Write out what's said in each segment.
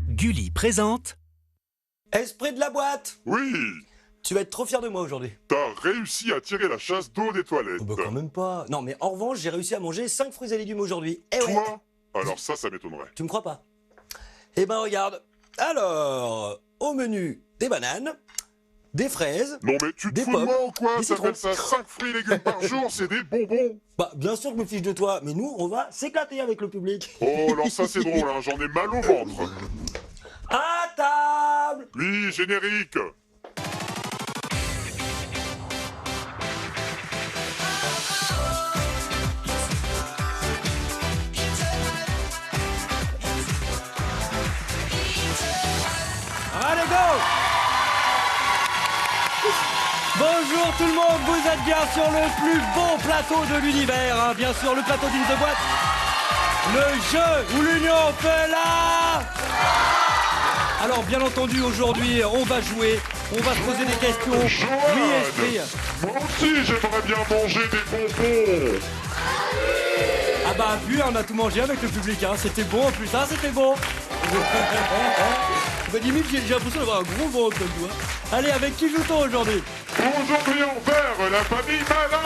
Gulli présente... Esprit de la boîte! Oui, Tu vas être trop fier de moi aujourd'hui. t'as réussi à tirer la chasse d'eau des toilettes. Oh bah quand même pas. Non mais en revanche, j'ai réussi à manger 5 fruits et légumes aujourd'hui. Eh ouais. Toi? Alors ça m'étonnerait. Tu me crois pas? Eh ben regarde. Alors, au menu, des bananes, des fraises. Non mais tu te Des fous de pommes, moi ou quoi? des Ça s'appelle citrons. ça 5 fruits et légumes par jour, c'est des bonbons. Bah bien sûr que je me fiche de toi, mais nous on va s'éclater avec le public. Oh alors ça c'est drôle, hein, j'en ai mal au ventre. À table! Oui, générique. Allez, go! Bonjour tout le monde, vous êtes bien sur le plus beau plateau de l'univers, hein, bien sûr, le plateau d'In The Boîte. Le jeu où l'union fait la... Alors, bien entendu, aujourd'hui, on va jouer, on va se poser des questions. Joanne, Oui, esprit. moi aussi j'aimerais bien manger des bonbons. Ah bah, puis on a tout mangé avec le public, hein. C'était bon en plus, hein, c'était bon. Bah, limite, j'ai l'impression d'avoir un gros ventre comme toi. Allez, avec qui joue-t-on aujourd'hui? Aujourd'hui en vert, la famille Malins.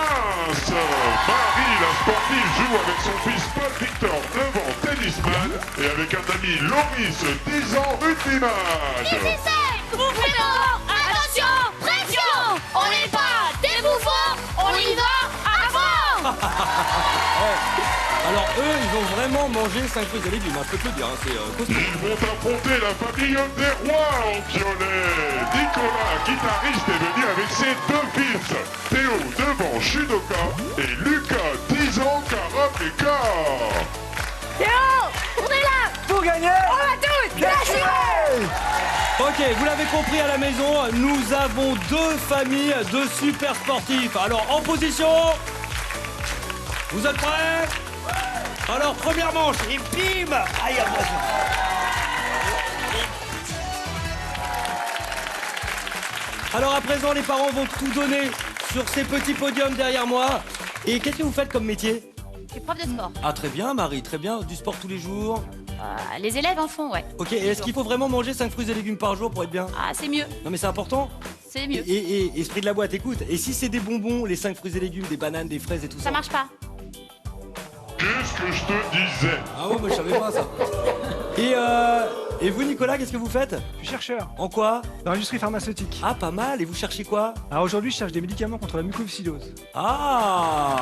Marie, la sportive, joue avec son fils Paul Victor, 9 ans, tennisman, et avec un ami Loris, 10 ans, rugbyman. Mouvement, attention, pression. On n'est pas des bouffons, on y va à fond. Alors eux, ils ont vraiment mangé 5 fruits et légumes, hein, je peux te le dire, hein, c'est costaud. Ils vont affronter la famille des rois en violet. Nicolas, guitariste, est venu avec ses 2 fils. Théo, 9 ans, judoka, et Lucas, 10 ans, karatéka. Théo, on est là. Pour gagner, On va tous lâcher. ok, vous l'avez compris à la maison, nous avons 2 familles de super sportifs. Alors en position, vous êtes prêts? Alors première manche, et bim. Aïe, attention. Alors à présent, les parents vont tout donner sur ces petits podiums derrière moi. Et qu'est-ce que vous faites comme métier? Je suis prof de sport. Ah très bien Marie, très bien, du sport tous les jours. Les élèves en font, ouais. Ok, et est-ce qu'il faut vraiment manger 5 fruits et légumes par jour pour être bien? Ah, c'est mieux, Non mais c'est important. c'est mieux. Et esprit de la boîte, écoute, et si c'est des bonbons, les 5 fruits et légumes, des bananes, des fraises et tout ça? Ça marche pas. Qu'est-ce que je te disais? Ah ouais, bah je savais pas ça. Et vous Nicolas, qu'est-ce que vous faites? Je suis chercheur En quoi? dans l'industrie pharmaceutique. Ah pas mal, et vous cherchez quoi? Alors aujourd'hui, je cherche des médicaments contre la mucoviscidose. Ah.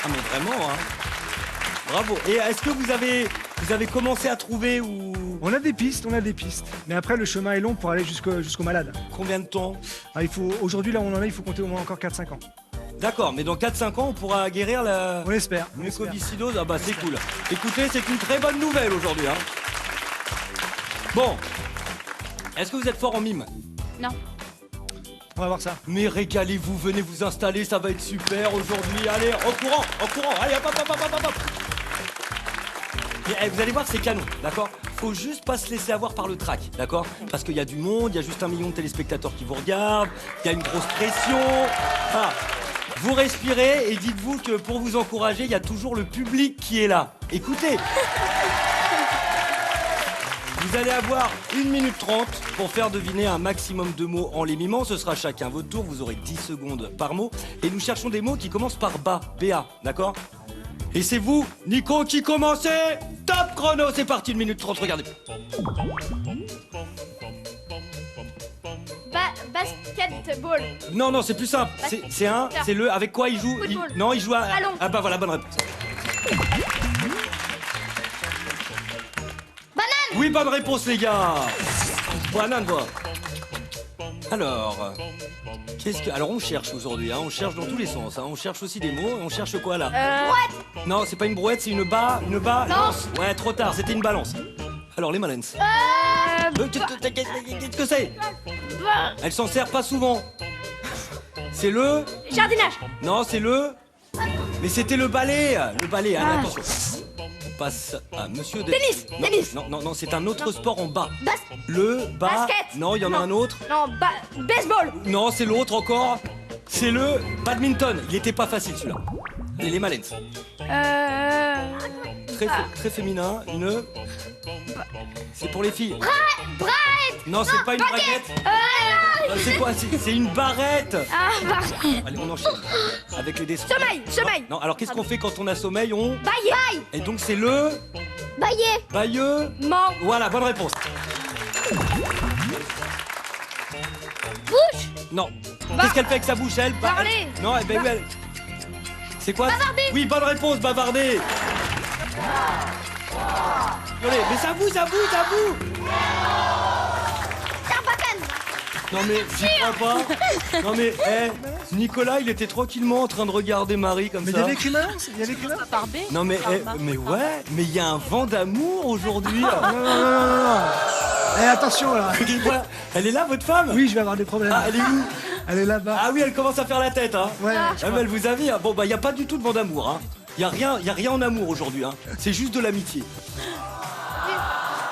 Ah mais vraiment, hein. Bravo. Et est-ce que vous avez commencé à trouver ou... On a des pistes. Mais après, le chemin est long pour aller jusqu'aux malades. Combien de temps? Alors, aujourd'hui, là où on en est, il faut compter au moins encore 4-5 ans. D'accord, mais dans 4-5 ans, on pourra guérir la... On espère. mucoviscidose, ah bah c'est cool. Écoutez, c'est une très bonne nouvelle aujourd'hui, hein. Bon, est-ce que vous êtes fort en mime? Non. On va voir ça. Mais régalez-vous, venez vous installer, ça va être super aujourd'hui. Allez, en courant, allez, hop, hop, hop, hop, hop, hop. Et, vous allez voir, c'est canon, d'accord? Faut juste pas se laisser avoir par le trac, d'accord? Parce qu'il y a du monde, il y a juste 1 million de téléspectateurs qui vous regardent, il y a une grosse pression. Voilà. Vous respirez et dites-vous que pour vous encourager, il y a toujours le public qui est là. Écoutez. Vous allez avoir 1 minute 30 pour faire deviner un maximum de mots en les mimant. Ce sera chacun votre tour. Vous aurez 10 secondes par mot. Et nous cherchons des mots qui commencent par ba, B-A, d'accord? Et c'est vous, Nico, qui commencez. Top chrono, c'est parti, 1 minute 30, regardez. Basketball. Non, c'est plus simple. C'est le, avec quoi il joue? Football. Non, il joue à... Ballon. Ah bah voilà, bonne réponse. Banane. Oui, bonne réponse, les gars. Banane, quoi. Alors, alors on cherche aujourd'hui, hein, on cherche dans tous les sens, hein, on cherche aussi des mots, on cherche quoi là? Brouette. Non, c'est pas une brouette, c'est une balance. Ouais, trop tard, c'était une balance. Alors les malins. Qu'est-ce que c'est? Elle s'en sert pas souvent. C'est le... Jardinage. Non, c'est le... Mais c'était le balai. Le balai, allez, attention. On passe à monsieur... Tennis. Non, Tennis. non, c'est un autre sport en bas. Bas- Le bas... Basket. Non, il y en a un autre. Non, baseball. Non, c'est l'autre encore. C'est le badminton. Il était pas facile celui-là. Et les malins. très féminin. Une. C'est pour les filles. Braette. Non, c'est pas une braguette. C'est quoi? C'est une barrette. Ah, barrette. Allez, on enchaîne. Avec les dés. Sommeil. Non, alors qu'est-ce qu'on fait quand on a sommeil? On. Baille. Et donc c'est le. Bailler. Bailleux. Mort. Voilà, bonne réponse. Bouche. Non. Qu'est-ce qu'elle fait avec sa bouche, elle? Parler. Non, ben oui, elle. C'est quoi? Bavarder. Oui, bonne réponse, bavarder. Allez, mais ça vous. Sarbacane. Non mais, j'y crois pas. Non mais, Nicolas, il était tranquillement en train de regarder Marie comme Mais il y ça. a l'écrivain? Il y a l'écrivain? Non mais, mais ouais, mais il y a un vent d'amour aujourd'hui. Non. Eh, attention là. Voilà. Elle est là, votre femme? Oui, je vais avoir des problèmes. Ah, elle est où? Elle est là-bas. Ah oui, elle commence à faire la tête, hein. Ouais. Ah, mais elle vous a vu, hein. Bon, bah, il n'y a pas du tout de vent d'amour, hein. Il n'y a rien en amour aujourd'hui, hein. C'est juste de l'amitié.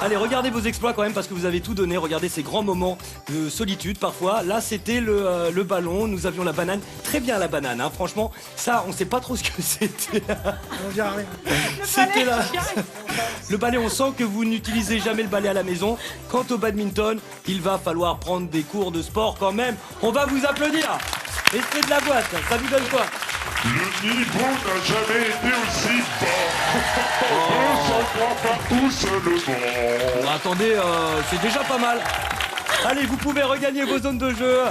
Allez, regardez vos exploits quand même parce que vous avez tout donné. Regardez ces grands moments de solitude parfois. Là, c'était le ballon. Nous avions la banane. Très bien la banane, hein. Franchement, ça, on sait pas trop ce que c'était. On dira rien. C'était là. Le balai, on sent que vous n'utilisez jamais le balai à la maison. Quant au badminton, il va falloir prendre des cours de sport quand même. On va vous applaudir. Esprit de la boîte, ça vous donne quoi? Le niveau n'a jamais été aussi bas. On s'en croit pas tout seulement. Bon, attendez, c'est déjà pas mal. Allez, vous pouvez regagner vos zones de jeu.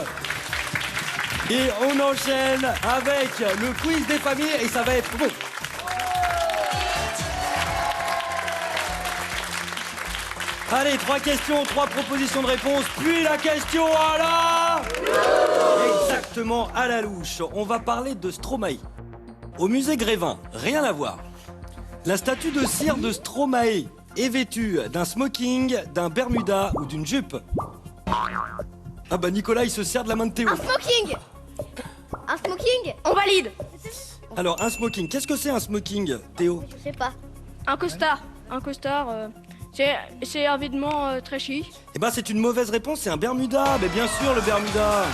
Et on enchaîne avec le quiz des familles et ça va être bon. Allez, 3 questions, 3 propositions de réponse, puis la question à la... Exactement, à la louche. On va parler de Stromae. Au musée Grévin, rien à voir. La statue de cire de Stromae est vêtue d'un smoking, d'un bermuda ou d'une jupe. Ah bah Nicolas, il se sert de la main de Théo. Un smoking. On valide. Alors, un smoking, qu'est-ce que c'est un smoking, Théo? Je sais pas. Un costard. C'est un vêtement très chic. Eh ben c'est une mauvaise réponse, c'est un bermuda. Mais bien sûr, le bermuda.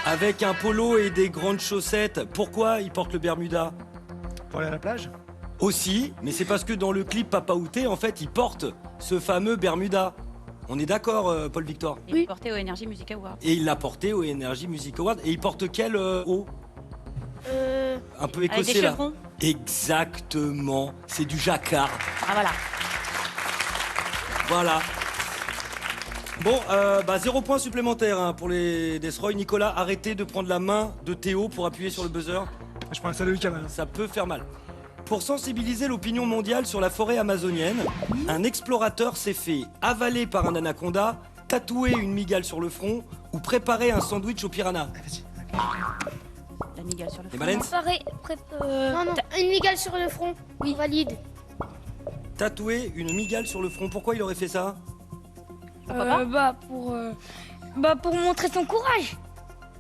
Avec un polo et des grandes chaussettes. Pourquoi il porte le bermuda? Pour aller à la plage? Aussi, mais c'est parce que dans le clip Papa Outé, en fait, il porte ce fameux bermuda. On est d'accord, Paul Victor? Il est porté au Energy Music Award. Et il l'a porté au Energy Music Award. Et il porte quel haut? Un peu Avec écossais des là. chevrons. Exactement, c'est du jacquard. Ah voilà. Voilà. Bon, 0 point supplémentaire hein, pour les Destroy. Nicolas, arrêtez de prendre la main de Théo pour appuyer sur le buzzer. Je prends un salut du Cameroun. Ça peut faire mal. Pour sensibiliser l'opinion mondiale sur la forêt amazonienne, un explorateur s'est fait avaler par un anaconda, tatouer une migale sur le front ou préparer un sandwich au piranha. La migale sur le Les front. Malens, Non, une migale sur le front. Oui, valide. tatouer une migale sur le front. Pourquoi il aurait fait ça? Pourquoi pas Pour montrer son courage.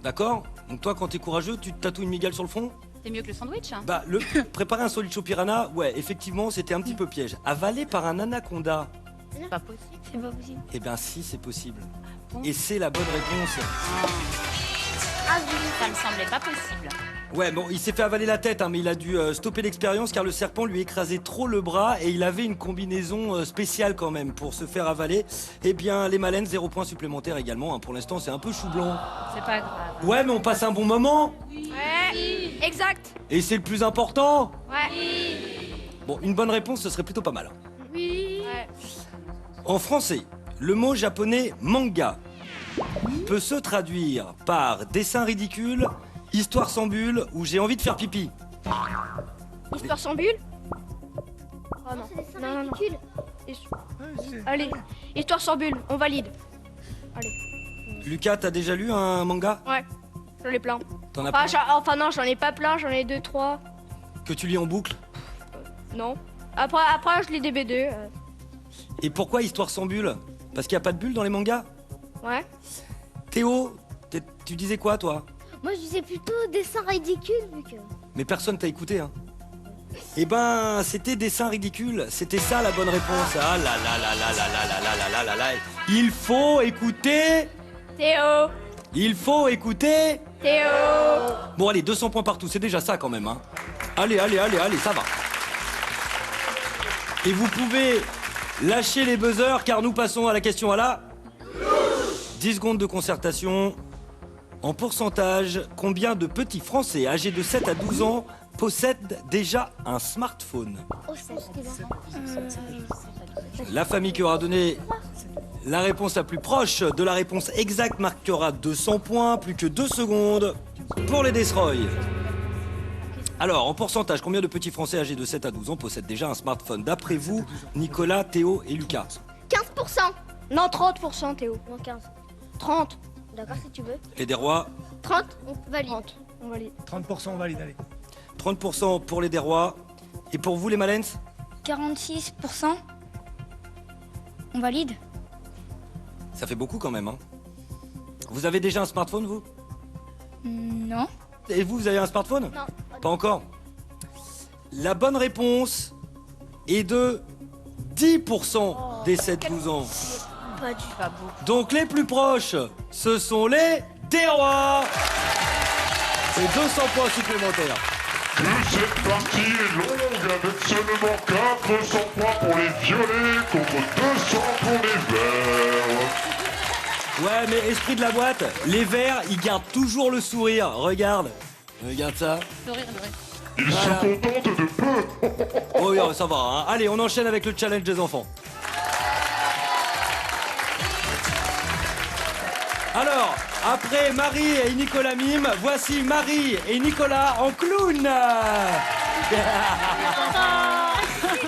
D'accord? Donc toi, quand t'es courageux, tu te tatoues une migale sur le front? C'est mieux que le sandwich. Bah, préparer un sandwich au piranha, ouais, effectivement, c'était un petit peu piège. Avalé par un anaconda, C'est pas possible. C'est pas possible. eh bien si, c'est possible. bon Et c'est la bonne réponse. Ça me semblait pas possible. Ouais, bon, il s'est fait avaler la tête, hein, mais il a dû stopper l'expérience car le serpent lui écrasait trop le bras et il avait une combinaison spéciale quand même pour se faire avaler. Eh bien, les Malens, 0 point supplémentaire également. Hein. Pour l'instant, c'est un peu chou blanc. C'est pas grave. Ouais, mais on passe un bon moment Ouais. Exact. et c'est le plus important. Ouais. Bon, une bonne réponse, ce serait plutôt pas mal. Ouais. En français, le mot japonais manga peut se traduire par dessin ridicule, histoire sans bulle ou j'ai envie de faire pipi. Histoire sans bulle. Oh non. C'est Non. ridicule. Allez. Histoire sans bulle. On valide. Lucas, t'as déjà lu un manga? Ouais. J'en ai plein. T'en as pas Enfin non, j'en ai pas plein. J'en ai 2, 3. que tu lis en boucle? Non. Après, je lis des BD. Et pourquoi histoire sans bulle? Parce qu'il n'y a pas de bulle dans les mangas? Ouais. Théo, tu disais quoi toi? Moi, je disais plutôt dessin ridicule, vu que... Mais personne t'a écouté hein. Eh ben, c'était dessin ridicule, c'était ça la bonne réponse. Ah là là là là là là là là là là là. Il faut écouter. Théo. Il faut écouter. Théo. Bon allez, 200 points partout, c'est déjà ça quand même hein. Allez, ça va. Et vous pouvez lâcher les buzzers car nous passons à la question à la 10 secondes de concertation. En pourcentage, combien de petits Français âgés de 7 à 12 ans possèdent déjà un smartphone? La famille qui aura donné la réponse la plus proche de la réponse exacte marquera 200 points, plus que 2 secondes pour les Destroy. Alors, en pourcentage, combien de petits Français âgés de 7 à 12 ans possèdent déjà un smartphone? D'après vous, Nicolas, Théo et Lucas. 15%. Non, 30%, Théo. Non, 15. 30. D'accord, si tu veux. Les Desrois, 30, on valide. 30, on valide. 30% on valide, allez. 30% pour les Desrois. Et pour vous, les Malens? 46%. On valide. Ça fait beaucoup quand même, hein. Vous avez déjà un smartphone, vous? Non. Et vous avez un smartphone? Non. Pas encore. La bonne réponse est de 10% des 7-12 ans. Pas du Pas beaucoup. Donc les plus proches, ce sont les Desrois. Et 200 points supplémentaires. Que cette partie est longue avec seulement 400 points pour les violets contre 200 pour les verts. Ouais, mais esprit de la boîte, les verts, ils gardent toujours le sourire. Regarde ça. De rire, de rire. Ils Voilà. se contentent de peu. Oh, oui, ça va, hein. Allez, on enchaîne avec le challenge des enfants. Alors, après Marie et Nicolas Mime, voici Marie et Nicolas en clown.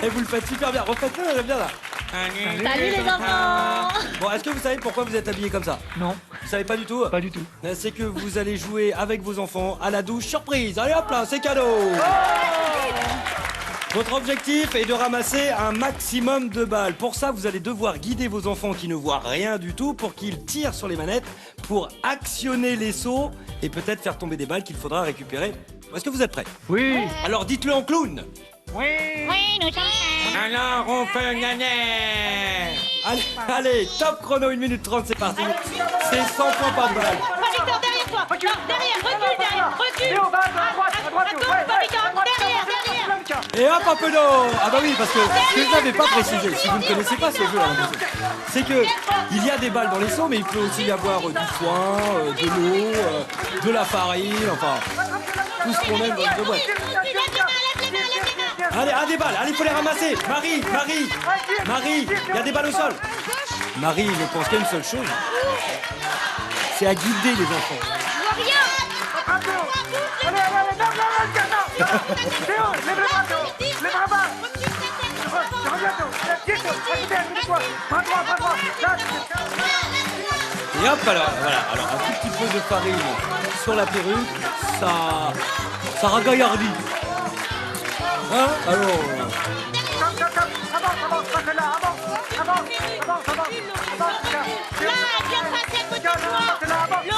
Et vous le faites super bien. Refaites-le, j'aime bien là. Salut les enfants. Bon, est-ce que vous savez pourquoi vous êtes habillés comme ça? Non, Vous savez pas du tout? pas du tout. C'est que vous allez jouer avec vos enfants à la douche surprise. Allez hop là, c'est cadeau. Votre objectif est de ramasser un maximum de balles. Pour ça, vous allez devoir guider vos enfants qui ne voient rien du tout pour qu'ils tirent sur les manettes pour actionner les sauts et peut-être faire tomber des balles qu'il faudra récupérer. Est-ce que vous êtes prêts? Oui. Alors dites-le en clown. Oui. Oui, nous sommes. Alors on fait un gagner. Allez, top chrono, 1 minute 30, c'est parti. C'est 100 points par balle. Pas Victor, derrière toi. Non, derrière, recule, derrière, recule. Théo, va à droite, Attends, pas Victor, derrière, derrière. Et hop, un peu d'eau. Ah bah oui, parce que ce que je n'avais pas précisé, si vous ne connaissez pas ce jeu, hein, c'est que il y a des balles dans les sauts, mais il peut aussi y avoir du foin, de l'eau, de la farine, enfin tout ce qu'on aime dans le boîte. Allez, des balles, allez, il faut les ramasser. Marie, il y a des balles au sol. Marie ne pense qu'à une seule chose, c'est à guider les enfants. Allez, Théo, lève le bras, Théo. Lève le bras. Je reviens, Théo. Bras droit. Là, Et hop, alors, voilà, alors un tout petit peu de farine sur la perruque, ça ragaillardit. Hein? Alors... avance, pas que là, avance. Là, viens passer à côté de moi. Loris, là, vas-y.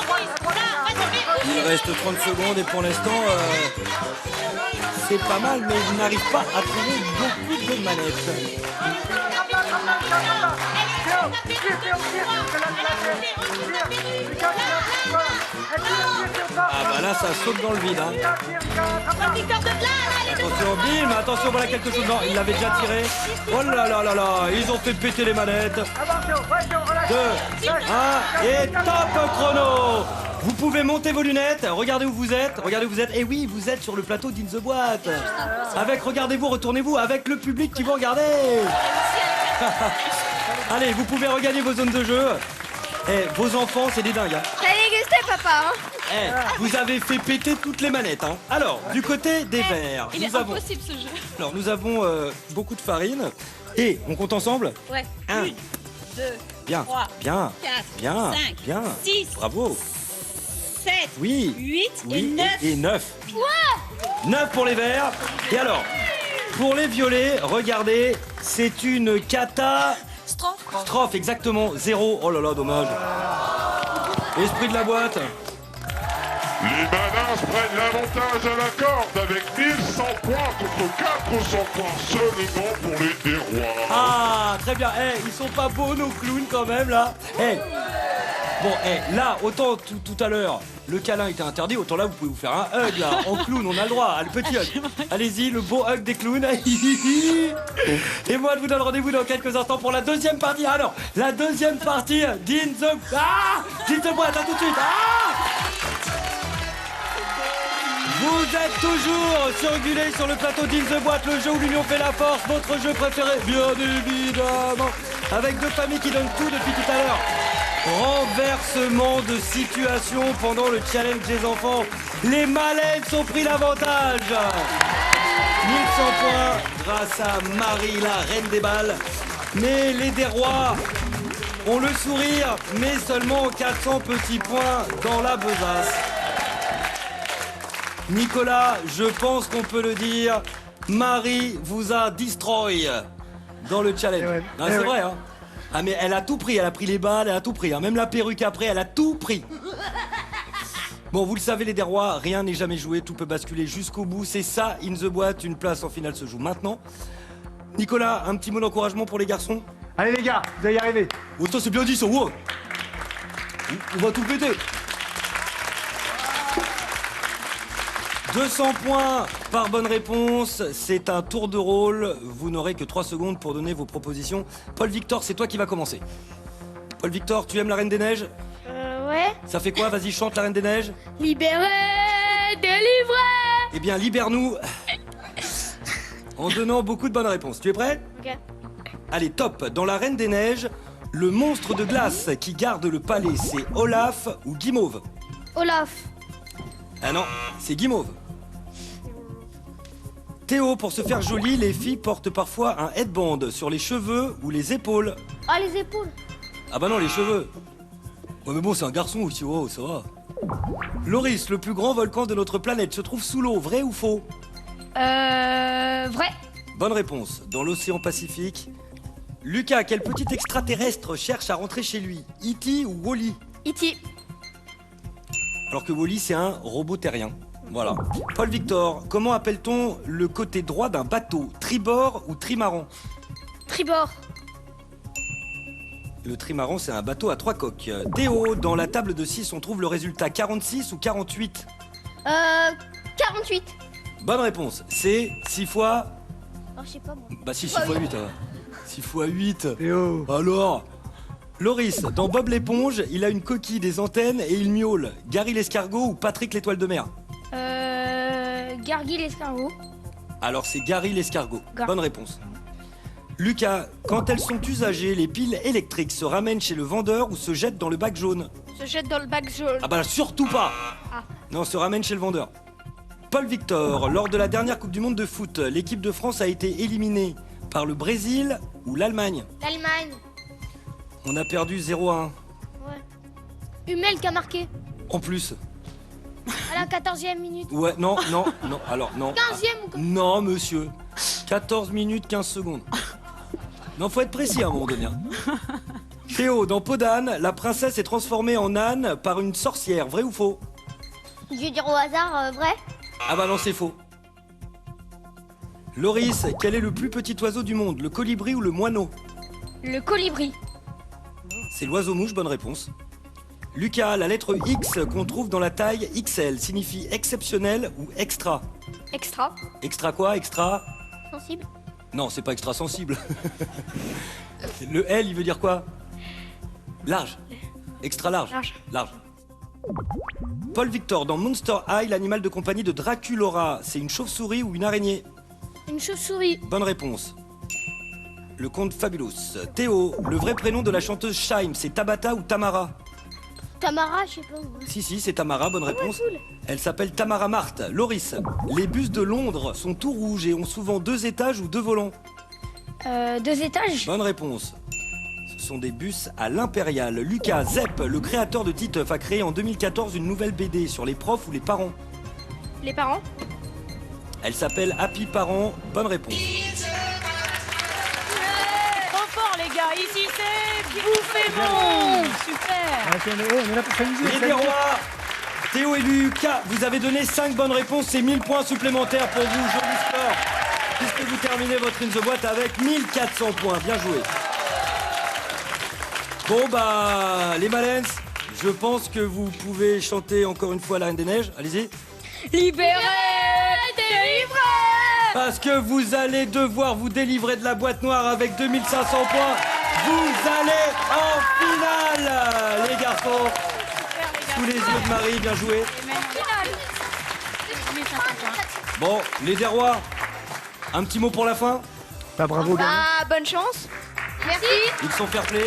Il reste 30 secondes et pour l'instant, c'est pas mal, mais il n'arrive pas à trouver beaucoup de manettes. Ah bah là, ça saute dans le vide. Hein. Victor de là, Attention, bim, attention, voilà quelque chose. Non, il l'avait déjà tiré. Oh là là là là, ils ont fait péter les manettes. 2, 1 et top chrono. Vous pouvez monter vos lunettes, regardez où vous êtes, et oui, vous êtes sur le plateau d'In the Boîte. Avec, regardez-vous, retournez-vous, avec le public qui vous regarde. Allez, vous pouvez regagner vos zones de jeu. Vos enfants, c'est des dingues. Hein. T'as dégusté, papa, Vous avez fait péter toutes les manettes. Hein. Alors, du côté des verts, Il est impossible ce jeu. Alors, nous avons beaucoup de farine. Et on compte ensemble? Ouais. 1, 2, bien, 3, bien, 4, bien, 5, bien. 6, Bravo. 7, Oui. 8 Oui, et 9. et 9. 9 pour les verts. Et alors, pour les violets, regardez, c'est une catastrophe, exactement. 0. Oh là là, dommage. Esprit de la boîte. Les Malins prennent l'avantage à la corde avec 1100 points contre 400 points seulement pour les Desrois. Ah, très bien. Ils sont pas beaux nos clowns quand même là. Bon, là, autant tout à l'heure, le câlin était interdit, autant là, vous pouvez vous faire un hug, là, en clown, on a le droit, le petit hug. Allez-y, le beau hug des clowns. Et moi, je vous donne rendez-vous dans quelques instants pour la deuxième partie. Alors, la deuxième partie d'In the Boîte, à tout de suite. Vous êtes toujours surgulés sur le plateau d'In the Boîte, le jeu où l'union fait la force, votre jeu préféré, bien évidemment, avec deux familles qui donnent tout depuis tout à l'heure. Renversement de situation pendant le challenge des enfants. Les Malènes ont pris l'avantage. 1100 points grâce à Marie, la reine des balles. Mais les Desrois ont le sourire, mais seulement 400 petits points dans la besace. Nicolas, je pense qu'on peut le dire, Marie vous a destroy dans le challenge. C'est vrai, hein. Ah mais elle a tout pris, elle a pris les balles, elle a tout pris, hein. Même la perruque après, elle a tout pris. Bon, vous le savez les Desrois, rien n'est jamais joué, tout peut basculer jusqu'au bout. C'est ça, In the Boîte, une place en finale se joue maintenant. Nicolas, un petit mot d'encouragement pour les garçons? Allez les gars, vous allez y arriver. Oh, ça c'est bien dit ça, wow. On va tout péter. 200 points par bonne réponse, c'est un tour de rôle. Vous n'aurez que 3 secondes pour donner vos propositions. Paul Victor, c'est toi qui vas commencer. Paul Victor, tu aimes la Reine des Neiges? Ouais. Ça fait quoi? Vas-y, chante la Reine des Neiges. Libéré, délivré. Eh bien, libère-nous en donnant beaucoup de bonnes réponses. Tu es prêt? Ok. Allez, top. Dans la Reine des Neiges, le monstre de glace qui garde le palais, c'est Olaf ou Guimauve? Olaf. Ah non, c'est Guimauve. Théo, pour se faire jolie, les filles portent parfois un headband sur les cheveux ou les épaules. Ah, les épaules. Ah bah non, les cheveux. Ouais mais bon, c'est un garçon aussi, oh, ça va. Loris, le plus grand volcan de notre planète, se trouve sous l'eau, vrai ou faux? Vrai. Bonne réponse, dans l'océan Pacifique. Lucas, quel petit extraterrestre cherche à rentrer chez lui? E.T. ou Wall-E? E.T. Alors que Wall-E, c'est un robot terrien. Voilà. Paul Victor, comment appelle-t-on le côté droit d'un bateau? Tribord ou trimaran? Tribord. Le trimaran, c'est un bateau à 3 coques. Théo, dans la table de 6, on trouve le résultat 46 ou 48? 48. Bonne réponse. C'est 6 fois... Oh, je sais pas moi. Bah si, 6 fois 8. 6 fois 8. Théo. Alors Loris, dans Bob l'éponge, il a une coquille, des antennes et il miaule. Gary l'escargot ou Patrick l'étoile de mer? Gargy l'escargot. Alors c'est Gary l'escargot. Gar- Bonne réponse. Lucas, quand elles sont usagées, les piles électriques se ramènent chez le vendeur ou se jettent dans le bac jaune? Se jette dans le bac jaune. Ah bah surtout pas. Ah. Non, se ramène chez le vendeur. Paul Victor, lors de la dernière Coupe du Monde de foot, l'équipe de France a été éliminée par le Brésil ou l'Allemagne? L'Allemagne. On a perdu 0-1. Ouais. Hummel qui a marqué. En plus. À la 14e minute. Ouais, non, alors non. 15e ou quoi? Non, monsieur. 14 minutes, 15 secondes. Non, faut être précis à un moment donné. Hein. Théo, dans Peau d'âne, la princesse est transformée en âne par une sorcière, vrai ou faux? Je vais dire au hasard, vrai. Ah bah non, c'est faux. Loris, quel est le plus petit oiseau du monde? Le colibri ou le moineau? Le colibri. C'est l'oiseau-mouche, bonne réponse. Lucas, la lettre X qu'on trouve dans la taille XL signifie exceptionnel ou extra? Extra. Extra quoi? Extra? Sensible. Non, c'est pas extra sensible. Le L, il veut dire quoi? Large. Extra large. Large. Paul Victor, dans Monster High, l'animal de compagnie de Draculaura, c'est une chauve-souris ou une araignée? Une chauve-souris. Bonne réponse. Le conte Fabulous. Théo, le vrai prénom de la chanteuse Shaim, c'est Tabata ou Tamara? Tamara, je sais pas. Moi. Si, c'est Tamara, bonne réponse. cool. Elle s'appelle Tamara Marthe. Loris, les bus de Londres sont tout rouges et ont souvent 2 étages ou 2 volants. 2 étages. Bonne réponse. Ce sont des bus à l'Impérial. Lucas, Zepp, le créateur de Titeuf, a créé en 2014 une nouvelle BD sur les profs ou les parents. Les parents. Elle s'appelle Happy Parents. Bonne réponse. Trop fort, les gars. Ici, c'est Bouffé Monde. Super. On est là pour s'amuser. Les Desrois, Théo et Lucas, vous avez donné 5 bonnes réponses. C'est 1000 points supplémentaires pour vous. Joli sport. Puisque vous terminez votre In the Boîte avec 1400 points. Bien joué. Bon bah, les Malens, Je pense que vous pouvez chanter encore une fois la Reine des Neiges. Allez-y. Libéré, délivré. Parce que vous allez devoir vous délivrer de la boîte noire avec 2500 points. Vous allez en finale, les garçons. Sous les yeux de Marie, bien joué. Bon, les Hérois, un petit mot pour la fin. Bah, bravo, gamin. Ah, bonne chance. Merci. Ils sont fair play.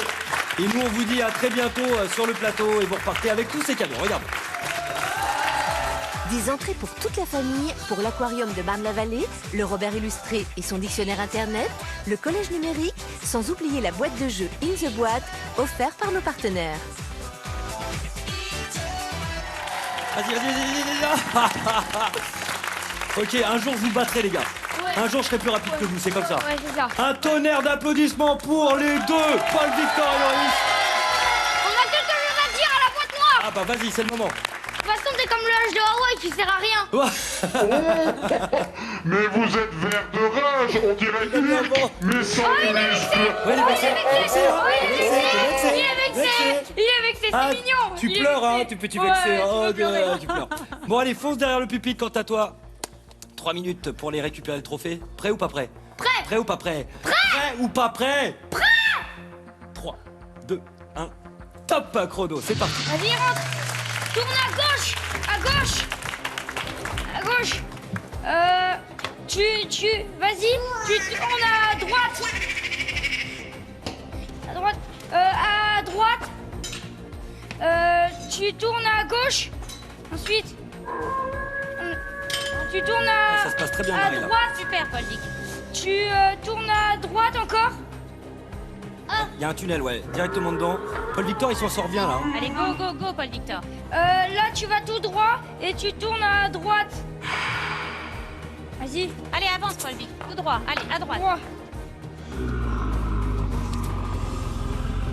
Et nous, on vous dit à très bientôt sur le plateau et vous repartez avec tous ces cadeaux. Regarde. Des entrées pour toute la famille, pour l'aquarium de Marne-la-Vallée, le Robert illustré et son dictionnaire internet, le collège numérique, sans oublier la boîte de jeux In the Boîte, offerte par nos partenaires. Vas-y. Ok, un jour je vous battrai, les gars. Ouais. Un jour je serai plus rapide que vous, c'est comme ça. Ouais, c'est ça. Un tonnerre d'applaudissements pour les deux, Paul Victor et Loris. On a quelque chose à dire à la boîte noire. Ah bah vas-y, c'est le moment. De toute façon, t'es comme le H de Hawaï qui sert à rien. Mais vous êtes vert de rage, on dirait Hulk, mais sans les muscles. Ouais, les vexés. Il est vexé, c'est Ah, mignon. tu Il est pleures, hein, vexé. tu peux-tu Ouais, vexer. je Oh, peux pleurer. tu pleures. Bon, allez, fonce derrière le pupitre quant à toi. 3 minutes pour les récupérer le trophée. Prêt ou pas prêt? Prêt. Prêt ou pas prêt? Prêt ou pas prêt? Prêt. 3, 2, 1, top chrono, c'est parti. Vas-y, rentre. Tourne à gauche. À gauche. À gauche. Vas-y, tu tournes à droite. À droite. À droite. Tu tournes à gauche. Ensuite. Tu tournes à. Ça se passe très bien, à Marie, là. droite. Super, Paul Dick. Tu tournes à droite encore. Il y a un tunnel, ouais, directement dedans. Paul Victor, il s'en sort bien, là. hein. Allez, go, Paul Victor. Là, tu vas tout droit et tu tournes à droite. Vas-y. Allez, avance, Paul Vic. Tout droit. Allez, à droite. Droit.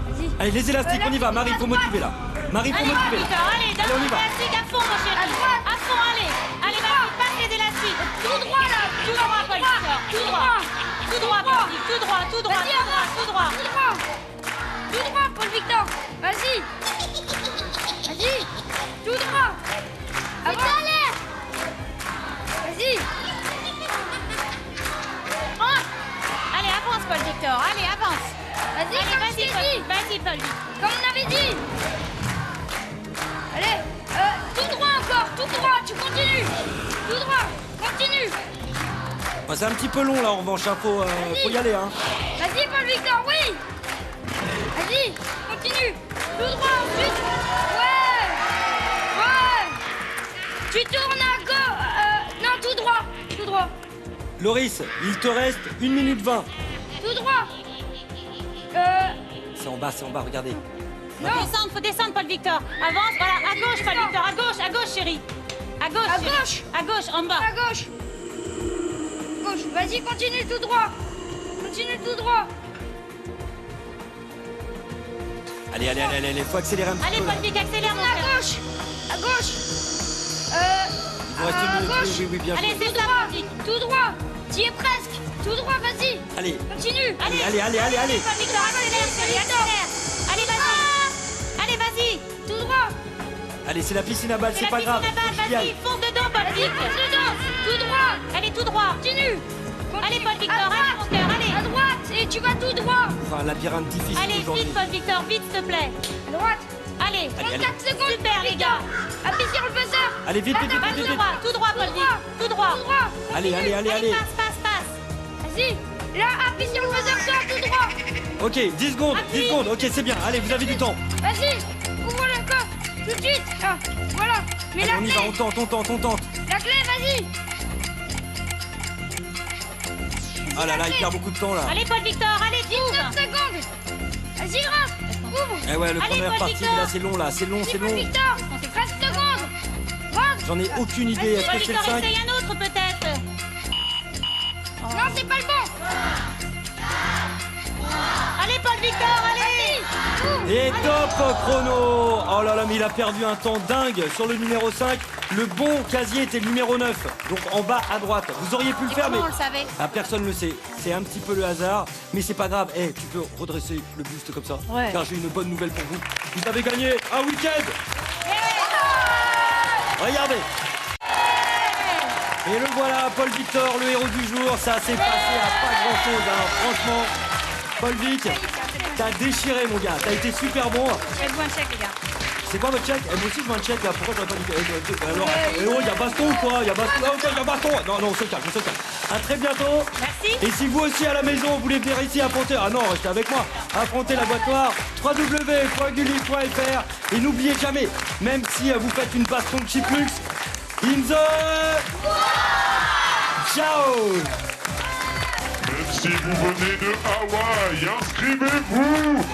Vas-y. Allez, les élastiques, on y va. Marie, faut motiver, là. Marie, faut Allez, Paul motiver. Victor, allez, Allez, on y donne va. l'élastique à fond, mon chéri. À droite. À fond, allez. Allez, vas-y, passe les élastiques. Tout droit, là. Tout droit, Paul Victor. Tout droit. Tout droit, Paul Vic. Tout droit, tout droit, Vas-y, tout droit, avance. tout droit. Tout droit. Tout droit, Paul Victor. Vas-y. Vas-y. Tout droit. Avance. Vas-y. Allez, avance, Paul Victor. Allez, avance. Vas-y, Allez, comme je vas-y, t'ai Paul dit. Vic. Vas-y, Paul Vic. Comme on avait dit. Allez. Tout droit encore. Tout droit. Tu continues. Tout droit. Continue. Bah, c'est un petit peu long, là, en revanche. Hein. Faut y aller, hein. Vas-y, Paul Victor, oui. Vas-y, continue. Tout droit ensuite. Ouais. Tu tournes à gauche. Non, tout droit. Tout droit. Loris, il te reste 1 minute 20. Tout droit. C'est en bas, regardez. Faut descendre, Paul Victor. Avance, voilà, à gauche, Paul Victor. À gauche, chérie. À gauche, À chérie. gauche. À gauche, en bas. À gauche. Gauche. Vas-y, continue tout droit. Continue tout droit. Allez, faut accélérer un petit Allez, peu. Paul là. Vic, accélère, mon À frère. gauche. À gauche. Il vous reste à 1 minute. gauche. Oui, bien Allez, joué. c'est Tout ça, droit. Paul Vic. Tout droit. T'y es presque. Tout droit, vas-y. Allez, Continue. allez. Paul Victor, accélère, chérie, accélère. Allez, vas-y. Allez, vas-y. Tout droit. Allez, c'est la piscine à balles, c'est pas grave. Vas-y, fonce dedans, Paul Vic. Fonce dedans. Tout droit. Allez, tout droit. Continue. Allez, Paul Victor, À allez, droite. mon cœur, allez. À droite. Et tu vas tout droit. Enfin, un labyrinthe difficile Allez, aujourd'hui. vite, Paul Victor, vite, s'il te plaît. À droite. Allez. 34 secondes. Super, les gars. Appuie sur le buzzer. Allez, vite. Tout droit, Paul Vic. Tout droit. Tout droit. Allez. Passe. Vas-y. Là, appuie sur le buzzer, toi, tout droit. Ok, 10 secondes, 10 secondes. Ok, c'est bien. Allez, vous avez du temps. Vas-y. Ouvre le coffre. Tout de suite. Ah, voilà. Mais Allez, la on y clé. va, on tente. La clé, vas-y. Ah là là, il perd beaucoup de temps là. Allez, Paul Victor, allez, 19 vite. secondes. Vas-y, rentre. Ouvre. Eh ouais, le Allez, première Paul partie, Victor. là, c'est long là, c'est long. Victor. 13 secondes. Rentre. J'en ai aucune idée. Est-ce Paul que c'est le Victor, 5? essaye un autre, peut-être. Non, c'est pas le bon. Allez, Paul Victor, allez. Ouvre. Et top chrono. Oh là là, mais il a perdu un temps dingue sur le numéro 5. Le bon casier était le numéro 9, donc en bas à droite. Vous auriez pu le faire, mais Comment on le savait? personne ne le sait. C'est un petit peu le hasard, mais c'est pas grave. Tu peux redresser le buste comme ça, Ouais. car j'ai une bonne nouvelle pour vous. Vous avez gagné un week-end. Regardez. Et le voilà, Paul Victor, le héros du jour. Ça s'est passé à pas grand-chose, hein. Franchement. Paul Vic, t'as déchiré, mon gars. T'as été super bon. Faites-vous un chèque, les gars. C'est quoi votre chèque? Moi aussi je veux un chèque là, pourquoi j'aurais pas dit alors, oh, y a baston ou quoi? Y a baston? Ah, ok, y a baston. Non, on se calme, on se calme. À très bientôt. Merci. Et si vous aussi à la maison, vous voulez venir ici affronter, ah non, restez avec moi, affronter la boîte noire, www.gulli.fr. Et n'oubliez jamais, même si vous faites une baston de Chiplux, in the... Ciao. Même si vous venez de Hawaï, inscrivez-vous.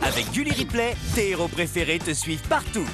Avec Gulli Replay, tes héros préférés te suivent partout.